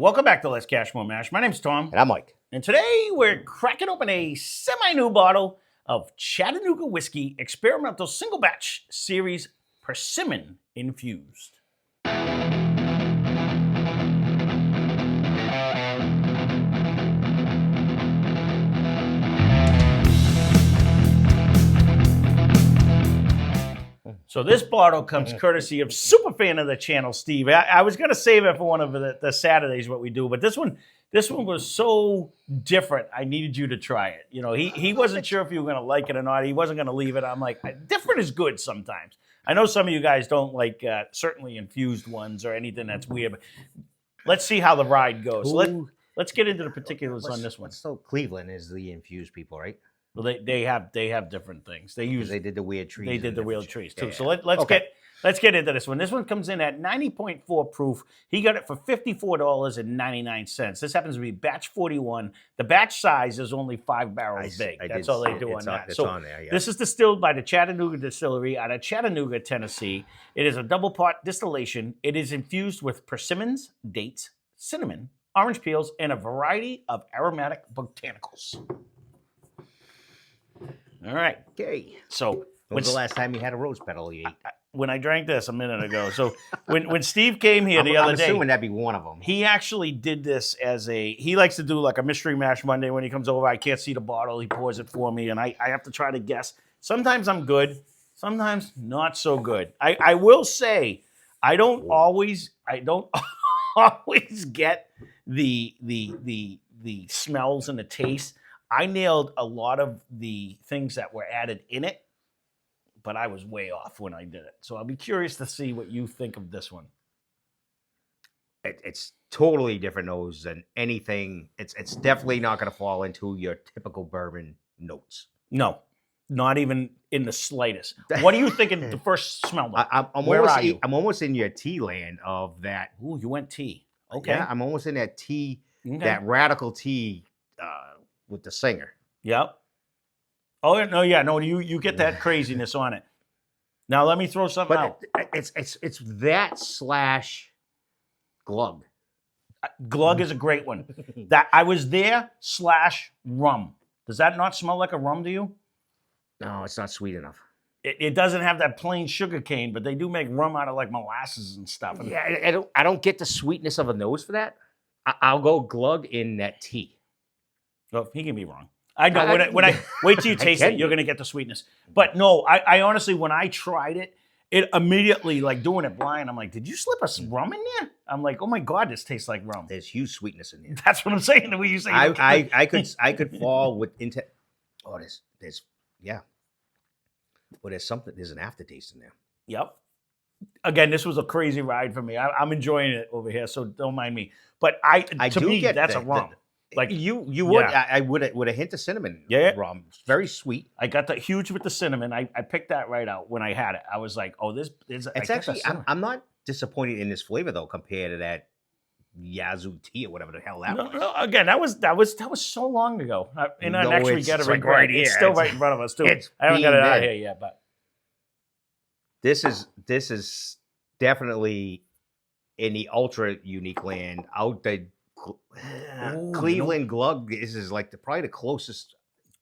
Welcome back to Lesscashmoremash. My name's Tom. And I'm Mike. And today we're cracking open a semi-new bottle of Chattanooga Whiskey Experimental Single Batch Series Persimmon Infused. So this bottle comes courtesy of super fan of the channel, Steve. I was going to save it for one of the Saturdays, what we do, but this one was so different. I needed you to try it. You know, he wasn't sure if you were going to like it or not. He wasn't going to leave it. I'm like, different is good sometimes. I know some of you guys don't like certainly infused ones or anything that's weird, but let's see how the ride goes. So let's get into the particulars on this one. So Cleveland is the infused people, right? Well, they have different things. They did the weird trees. They did the weird trees too. Yeah. So let's get into this one. This one comes in at 90.4 proof. He got it for $54.99. This happens to be batch 41. The batch size is only 5 barrels big. That's all they do on that. It's so on there. Yeah. This is distilled by the Chattanooga Distillery out of Chattanooga, Tennessee. It is a double pot distillation. It is infused with persimmons, dates, cinnamon, orange peels, and a variety of aromatic botanicals. All right. Okay. So when was the last time you had a rose petal you ate? When I drank this a minute ago. So when Steve came here the other day, I'm assuming that'd be one of them. He actually did this he likes to do like a mystery mash Monday when he comes over. I can't see the bottle. He pours it for me, and I have to try to guess. Sometimes I'm good. Sometimes not so good. I will say I don't always get the smells and the taste. I nailed a lot of the things that were added in it, but I was way off when I did it. So I'll be curious to see what you think of this one. It's totally different nose than anything. It's definitely not going to fall into your typical bourbon notes. No, not even in the slightest. What are you thinking the first smell? Where are you? I'm almost in your tea land of that. Ooh, you went tea. Okay. Yeah, I'm almost in that tea, that radical tea with the singer. Yep. Oh no, yeah, no, you get that craziness on it. Now let me throw something out. It's that / glug. Glug is a great one. That I was there / rum. Does that not smell like a rum to you? No, it's not sweet enough. It doesn't have that plain sugar cane, but they do make rum out of like molasses and stuff. Yeah, I don't get the sweetness of a nose for that. I'll go glug in that tea. Well, he can be wrong. I know when I wait till you taste it, you're gonna get the sweetness. But no, I honestly, when I tried it, it immediately, like doing it blind, I'm like, did you slip a rum in there? I'm like, oh my god, this tastes like rum. There's huge sweetness in there. That's what I'm saying. The way you say, I could fall into. Oh, there's yeah. Well, there's an aftertaste in there. Yep. Again, this was a crazy ride for me. I'm enjoying it over here, so don't mind me. But to me, that's a rum. Like you would, I would a hint of cinnamon. Yeah, rum, very sweet. I got the huge with the cinnamon. I picked that right out when I had it. I was like, oh, this is. It's actually, I'm not disappointed in this flavor though, compared to that Yazoo tea or whatever the hell that was. No, again, that was so long ago, and I actually got it right here. It's still right in front of us too. I haven't got it out here yet, but this is definitely in the ultra unique land out the. Cleveland glug. This is like probably the closest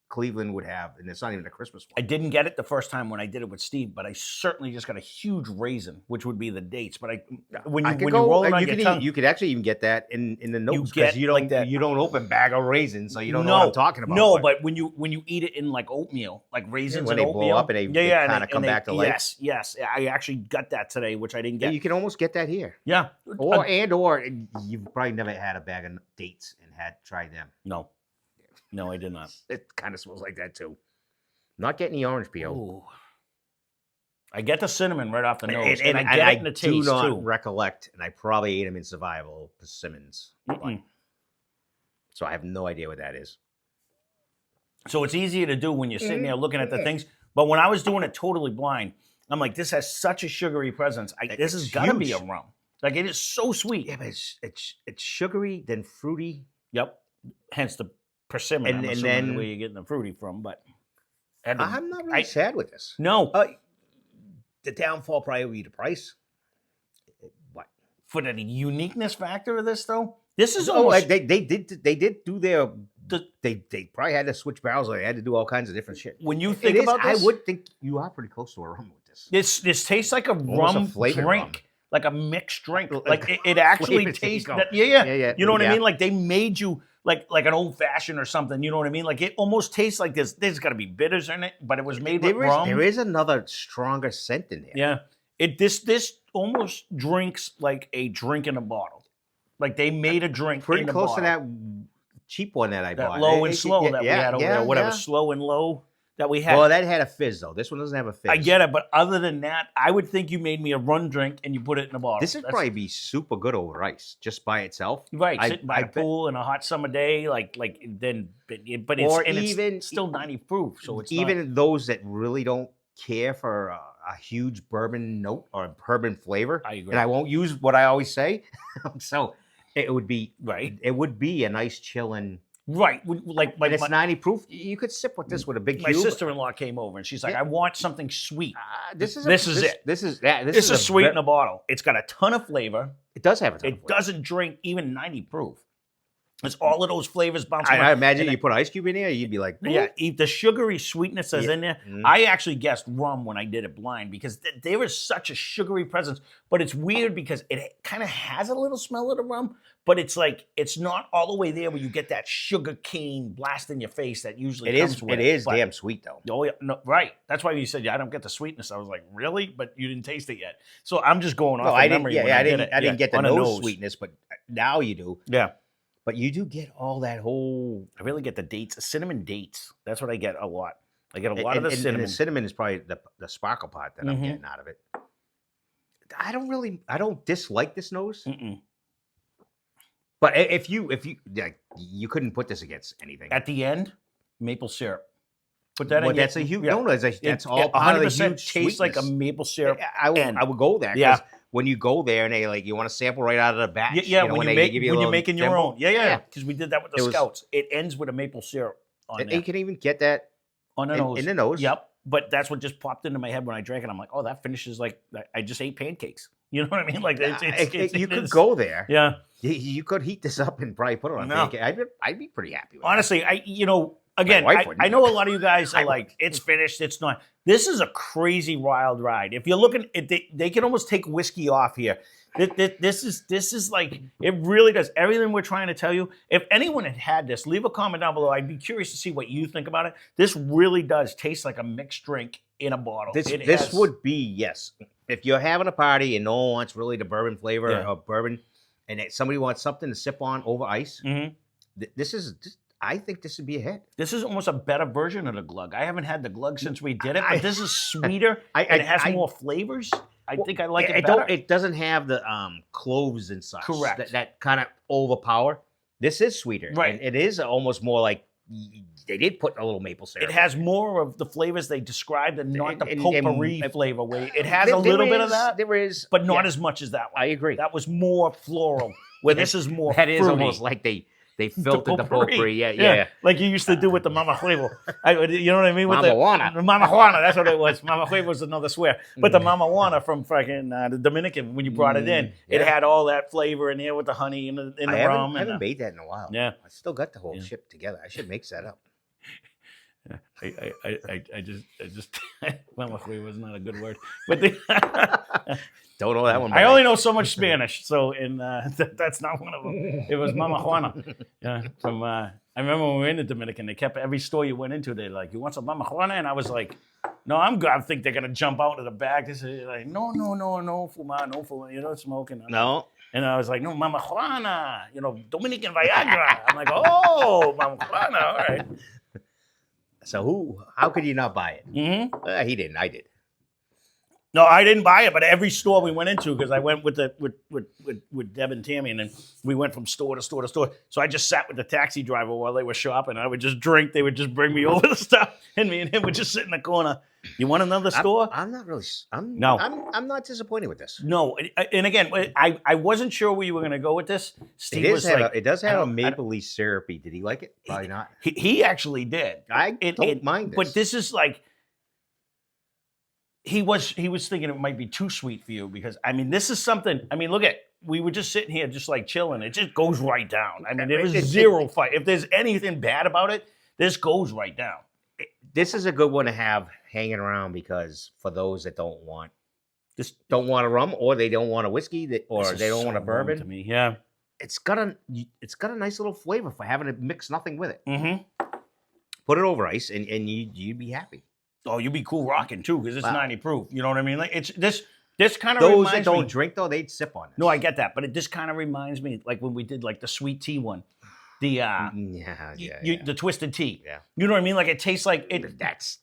Cleveland would have, and it's not even a Christmas one. I didn't get it the first time when I did it with Steve, but I certainly just got a huge raisin, which would be the dates. But when you roll it on your tongue, you could actually even get that in the notes because you don't open bag of raisins, so you don't know what I'm talking about. No, but when you eat it in like oatmeal, like raisins when and they oatmeal, blow up and they kind of come back to life. Yes, I actually got that today, which I didn't get. You can almost get that here. Yeah, or you've probably never had a bag of dates and had tried them. No, I did not. It kind of smells like that too. Not getting the orange peel. Ooh. I get the cinnamon right off the nose, and I get it in the taste do not too. recollect, and I probably ate them in survival, persimmons. So I have no idea what that is. So it's easier to do when you're sitting there looking at the things. But when I was doing it totally blind, I'm like, this has such a sugary presence. This has got to be a rum. Like it is so sweet. Yeah, but it's sugary, then fruity. Yep. Hence the persimmon, and then where you're getting the fruity from, but I'm not really sad with this. No, the downfall probably would be the price. What for the uniqueness factor of this though? This is Oh, almost they did do their. They probably had to switch barrels. Or they had to do all kinds of different shit. when you think about this. I would think you are pretty close to a rum with this. This tastes like a Almost a rum flavored drink, rum. like a mixed drink. Like it actually Flavored, there you tastes. go. That, yeah. You know what I yeah. mean? Like they made you like an old fashioned or something. You know what I mean? Like it almost tastes like this. There's got to be bitters in it, but it was made with rum. There is another stronger scent in here. Yeah. This almost drinks like a drink in a bottle. Like they made a drink Pretty in a close to bottle. that cheap one that I That bought. low and slow that we had over there. Whatever, yeah. slow and low that we had. Well, that had a fizz though. This one doesn't have a fizz. I get it, but other than that, I would think you made me a rum drink and you put it in a bottle. This would probably be super good over ice, just by itself. Right, sitting by the pool in a hot summer day, but it's still 90 proof, so it's even those that really don't care for a huge bourbon note or a bourbon flavor. I agree. And I won't use what I always say, so it would be right. It would be a nice chilling. Right, like and it's 90 proof. You could sip with this with a big. My cube. sister-in-law came over and she's like, "I want something sweet." This is it. This is sweet in a bottle. It's got a ton of flavor. It does have a ton. It doesn't drink even 90 proof. It's all of those flavors bouncing. I imagine you put ice cube in there, you'd be like, yeah, the sugary sweetness that's in there. Mm. I actually guessed rum when I did it blind because there is such a sugary presence. But it's weird because it kind of has a little smell of the rum, but it's like it's not all the way there where you get that sugar cane blast in your face that usually comes with it. It is damn sweet though. Oh yeah, no, right. That's why you said I don't get the sweetness. I was like, really? But you didn't taste it yet. So I'm just going off of memory. I didn't get the nose sweetness, but now you do. Yeah. But you do get all that whole. I really get the dates, cinnamon dates. That's what I get a lot. I get a lot of the cinnamon. And the cinnamon is probably the sparkle part that I'm getting out of it. I don't dislike this nose. Mm-mm. But if you you couldn't put this against anything. At the end, maple syrup. Put that in. That's a huge. No, that's all 100% tastes like a maple syrup. I would go there. Yeah. When you go there and they you want to sample right out of the batch. Yeah, when you're making your own. Yeah. Because we did that with the Scouts. It ends with a maple syrup on there. You can even get that on the nose. In the nose. Yep. But that's what just popped into my head when I drank it. I'm like, oh, that finishes like I just ate pancakes. You know what I mean? Like you could go there. Yeah. You could heat this up and probably put it on a pancake. I'd be pretty happy with it. Honestly, again, I know a lot of you guys are like, it's finished, it's not. This is a crazy wild ride. If you're looking, they can almost take whiskey off here. This is like, it really does everything we're trying to tell you. If anyone had this, leave a comment down below. I'd be curious to see what you think about it. This really does taste like a mixed drink in a bottle. This would be, yes. If you're having a party and no one wants really the bourbon flavor or bourbon, and somebody wants something to sip on over ice, I think this would be a hit. This is almost a better version of the glug. I haven't had the glug since we did it, but this is sweeter and it has more flavors. I think I like it better. It doesn't have the cloves and such. Correct. That kind of overpower. This is sweeter. Right. And it is almost more like they did put a little maple syrup. It has more of the flavors they described and not the potpourri flavor. It has a little bit of that. There is. But not as much as that one. I agree. That was more floral, where this is more That fruity. is almost like they filtered the potpourri. Yeah. Like you used to do with the Mama Huevo. You know what I mean? With Mama Juana. Mama Juana, that's what it was. Mama Huevo was another swear. But the Mama Juana from fucking the Dominican, when you brought it in, it had all that flavor in there with the honey and the rum. I haven't made that in a while. Yeah. I still got the whole ship together. I should mix that up. I just Mama Huevo is not a good word. But don't know that one. I only know so much Spanish, so that's not one of them. It was Mama Juana. Yeah, from I remember when we were in the Dominican, they kept every store you went into, they're like, "You want some Mama Juana?" And I was like, "No, I'm good." I think they're gonna jump out of the bag. They say like, "No, fuma, you're not smoking." No. And I was like, "No, Mama Juana, Dominican Viagra." I'm like, "Oh, Mama Juana, all right." So how could you not buy it? Mm-hmm. He didn't. I did. No, I didn't buy it, but every store we went into, because I went with Deb and Tammy, and then we went from store to store to store. So I just sat with the taxi driver while they were shopping. I would just drink. They would just bring me over the stuff, and me and him would just sit in the corner. You want another store? I'm not really. I'm not disappointed with this. No, and again, I wasn't sure where you were going to go with this. Steve it does have a mapley syrupy. Did he like it? Probably not. He actually did. I don't mind this. But this is like. he was thinking it might be too sweet for you because I mean this is something. I mean, look at we were just sitting here just like chilling. It just goes right down. I mean, there was zero fight. If there's anything bad about it, this goes right down. This is a good one to have hanging around because for those that don't want a rum or they don't want a whiskey or they don't want a bourbon, to me, yeah, it's got a nice little flavor for having to mix nothing with it. Mm-hmm. Put it over ice and you'd be happy. Oh, you'd be cool rocking too because it's 90 proof. You know what I mean? Like it's this kind of those reminds that don't me, drink though, they'd sip on it. No, I get that, but this kind of reminds me like when we did like the sweet tea one, the the twisted tea. Yeah, you know what I mean? Like it tastes like it. That's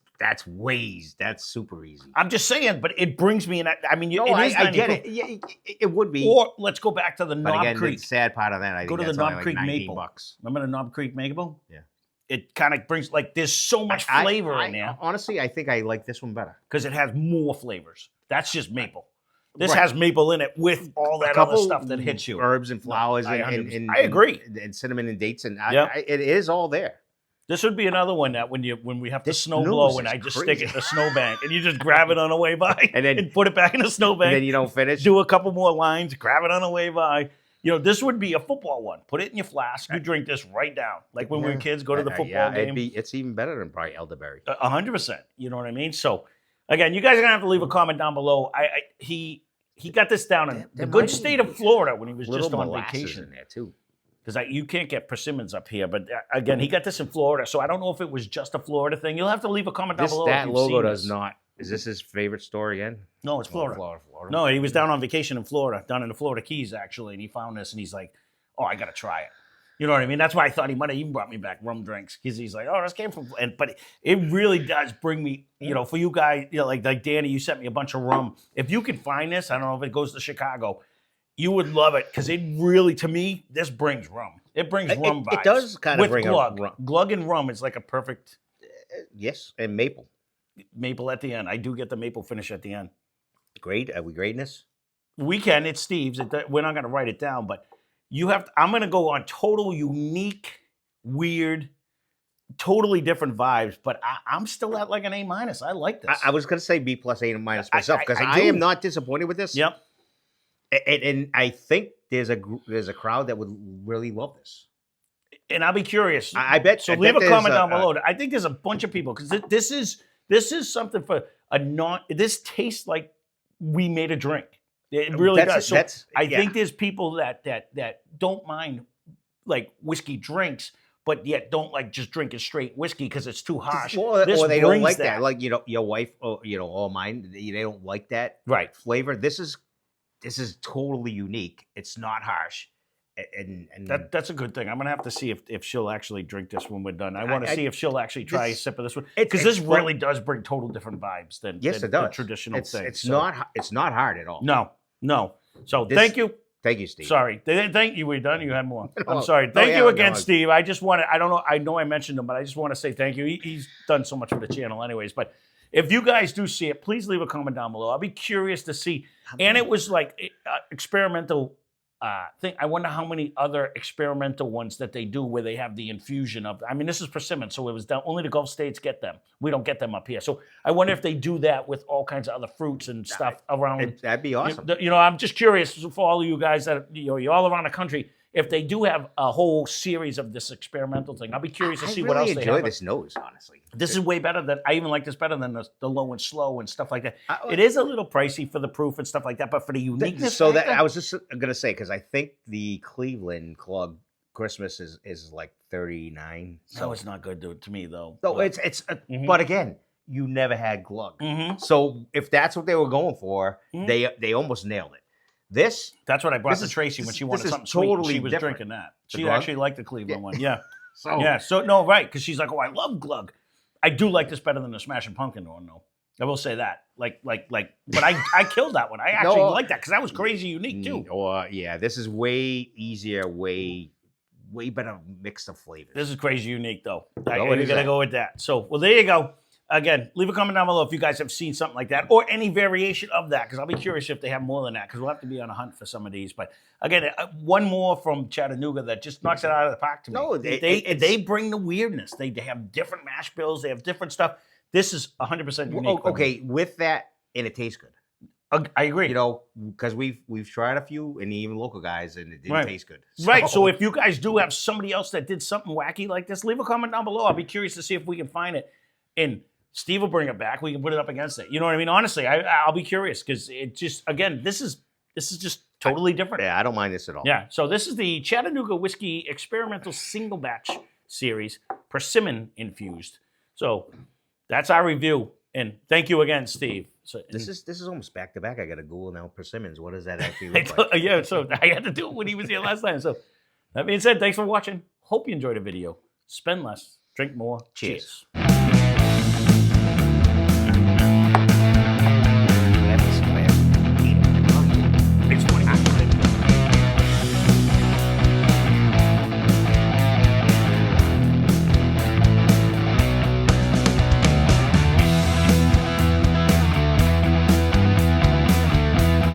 super easy. I'm just saying, but it brings me in. I mean, I get it. Yeah, it would be. Or let's go back to the but Knob again, Creek. The sad part of that, I go think to the that's Knob only Creek like maple. $19. Remember the Knob Creek maple? Yeah. It kind of brings like there's so much flavor in there. Honestly, I think I like this one better because it has more flavors. That's just maple. This has maple in it with all that other stuff that hits you. Herbs and flowers I agree. And cinnamon and dates and it is all there. This would be another one that when we have to snow blow and I just stick it in the snowbank and you just grab it on the way by and put it back in the snowbank. And then you don't finish. Do a couple more lines, grab it on the way by. You know, this would be a football one. Put it in your flask. You drink this right down. Like when we were kids, go to the football game. It's even better than probably elderberry. 100%. You know what I mean? So, again, you guys are going to have to leave a comment down below. He got this down in the good state of Florida when he was just on vacation. In there too. Because you can't get persimmons up here. But, again, he got this in Florida. So I don't know if it was just a Florida thing. You'll have to leave a comment down below. That logo does not. Is this his favorite store again? No, it's Florida. Florida. No, he was down on vacation in Florida, down in the Florida Keys, actually, and he found this, and he's like, oh, I got to try it. You know what I mean? That's why I thought he might have even brought me back rum drinks, because he's like, oh, this came from, but it really does bring me, you know, for you guys, you know, like Danny, you sent me a bunch of rum. If you can find this, I don't know if it goes to Chicago, you would love it, because it really, to me, this brings rum. It brings rum vibes. It does kind of bring glug. rum. Glug and rum is like a perfect. Yes, and maple. Maple at the end. I do get the maple finish at the end. Great. Are we grading this? We can. It's Steve's. We're not going to write it down, but you have. I'm going to go on total unique, weird, totally different vibes. But I'm still at like an A-. I like this. I was going to say B+, A- myself because I am not disappointed with this. Yep. And I think there's a crowd that would really love this. And I'll be curious. I bet. So leave a comment down below. I think there's a bunch of people because this is something for a non. This tastes like we made a drink. It really does. So I think there's people that don't mind like whiskey drinks, but yet don't like just drinking straight whiskey because it's too harsh. Or they don't like that. Like your wife, or or mine, they don't like that flavor. This is totally unique. It's not harsh. And that's a good thing. I'm gonna have to see if she'll actually drink this when we're done. I want to see if she'll actually try a sip of this one because this really does bring total different vibes than the traditional thing. It's not hard at all. No. So thank you. Thank you, Steve. Sorry, thank you. We're done. You had more. I'm sorry. Thank you again, Steve. I just want to. I don't know. I know I mentioned him, but I just want to say thank you. He's done so much for the channel, anyways. But if you guys do see it, please leave a comment down below. I'll be curious to see. And it was like experimental. Thing. I wonder how many other experimental ones that they do where they have the infusion of. I mean, this is Persimmon, so it was down, only the Gulf states get them. We don't get them up here. So I wonder if they do that with all kinds of other fruits and stuff around. That'd be awesome. You know, I'm just curious for all of you guys that you're all around the country. If they do have a whole series of this experimental thing, I'll be curious to see what else they have. I enjoy this nose, honestly. This is way better than, I even like this better than the low and slow and stuff like that. It is a little pricey for the proof and stuff like that, but for the uniqueness. So that I was just going to say, because I think the Cleveland Club Christmas is like $39. So it's not good to me though. So but again, you never had glug. So if that's what they were going for, they almost nailed it. That's what I brought to Tracy when she wanted something sweet. Totally she was different. drinking that. She actually liked the Cleveland one. Yeah. So no, right, because she's like, oh, I love glug. I do like this better than the Smashing Pumpkin one, though. I will say that. But I killed that one. I actually like that because that was crazy unique too. Yeah, this is way easier, way better mix of flavors. This is crazy unique though. We're gonna go with that. So there you go. Again, leave a comment down below if you guys have seen something like that or any variation of that, because I'll be curious if they have more than that, because we'll have to be on a hunt for some of these. But again, one more from Chattanooga that just knocks it out of the park to me. No, they bring the weirdness. They have different mash bills. They have different stuff. This is 100% unique. Okay, with that, and it tastes good. I agree. You know, because we've tried a few, and even local guys, and it didn't taste good. Right. So if you guys do have somebody else that did something wacky like this, leave a comment down below. I'll be curious to see if we can find it. And Steve will bring it back. We can put it up against it. You know what I mean? Honestly, I'll be curious because it just, again, this is just totally different. Yeah, I don't mind this at all. Yeah. So this is the Chattanooga Whiskey Experimental Single Batch Series, Persimmon Infused. So that's our review. And thank you again, Steve. So, This is almost back to back. I got to Google now. Persimmons. What does that actually look like? yeah, so I had to do it when he was here last time. So that being said, thanks for watching. Hope you enjoyed the video. Spend less, drink more. Cheers. Cheers.